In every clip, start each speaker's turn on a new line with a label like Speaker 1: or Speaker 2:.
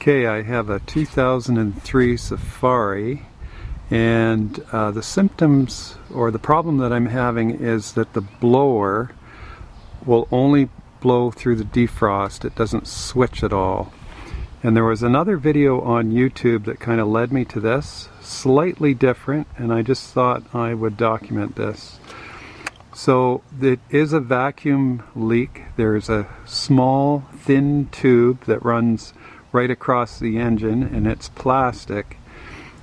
Speaker 1: Okay, I have a 2003 Safari, and the symptoms or the problem that I'm having is that the blower will only blow through the defrost. It doesn't switch at all. And there was another video on YouTube that kind of led me to this, slightly different, and I just thought I would document this. So it is a vacuum leak. There's a small thin tube that runs right across the engine, and it's plastic,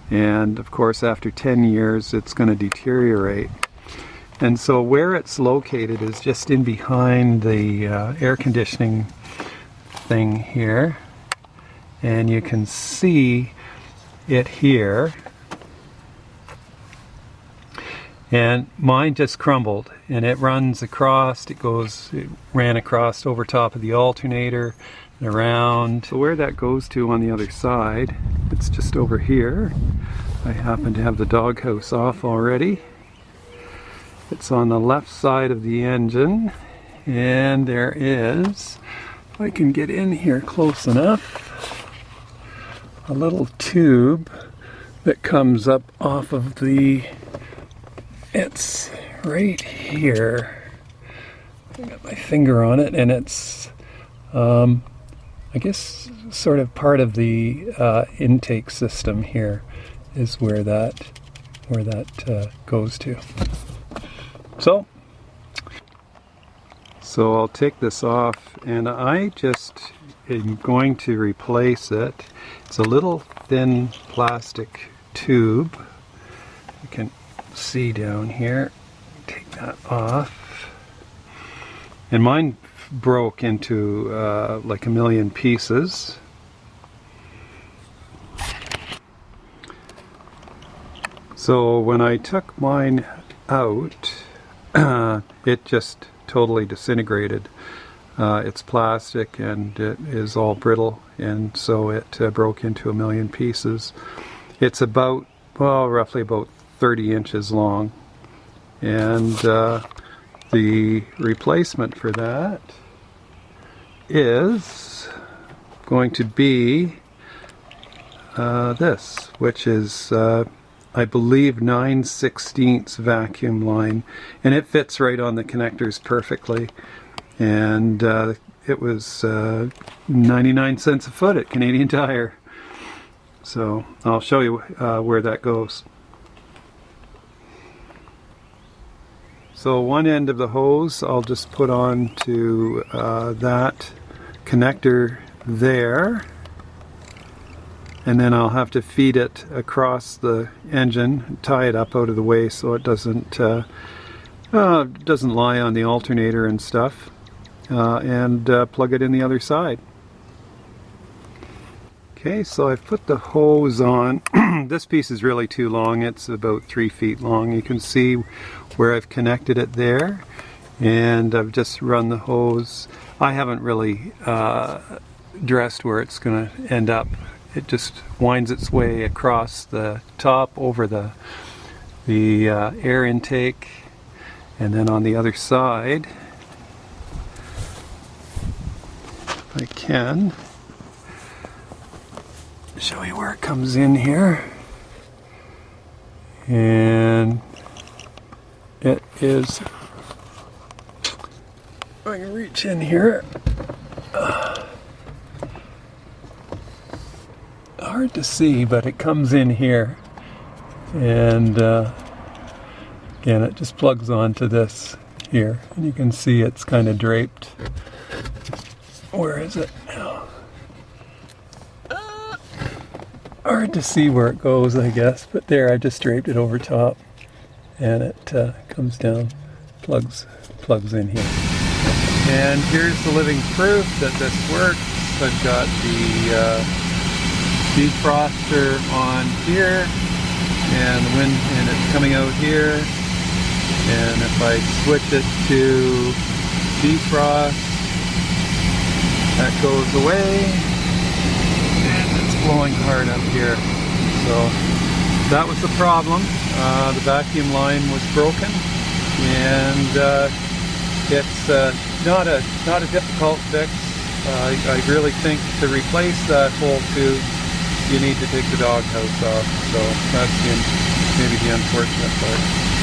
Speaker 1: and of course after 10 years it's going to deteriorate. And so where it's located is just in behind the air conditioning thing here, and you can see it here. And mine just crumbled, and it runs across, it ran across over top of the alternator and around. So where that goes to on the other side, it's just over here. I happen to have the doghouse off already. It's on the left side of the engine, and there is, if I can get in here close enough, a little tube that comes up off of it's right here. I got my finger on it, and it's I guess sort of part of the intake system here is where that goes to. So I'll take this off, and I just am going to replace it. It's a little thin plastic tube. You can see down here. Take that off. And mine broke into like a million pieces. So when I took mine out, it just totally disintegrated. It's plastic and it is all brittle, and so it broke into a million pieces. It's about, well, roughly about 30 inches long, and the replacement for that is going to be this, which is I believe 9/16 vacuum line, and it fits right on the connectors perfectly, and it was 99 cents a foot at Canadian Tire. So I'll show you where that goes. So one end of the hose I'll just put on to that connector there, and then I'll have to feed it across the engine, tie it up out of the way so it doesn't lie on the alternator and stuff, and plug it in the other side. Okay, so I've put the hose on. This piece is really too long. It's about 3 feet long. You can see where I've connected it there, and I've just run the hose. I haven't really dressed where it's going to end up. It just winds its way across the top over the air intake, and then on the other side, if I can show you where it comes in here, and it is, I can reach in here. Hard to see, but it comes in here, and again, it just plugs onto this here, and you can see it's kind of draped. Where is it now? Hard to see where it goes, I guess, but there, I just draped it over top, and it comes down, plugs in here. And here's the living proof that this works. I've got the defroster on here, and the wind, and it's coming out here, and if I switch it to defrost, that goes away, and it's blowing hard up here. So that was the problem. The vacuum line was broken, and it's not a difficult fix. I really think to replace that whole tube, you need to take the doghouse off. So that's maybe the unfortunate part.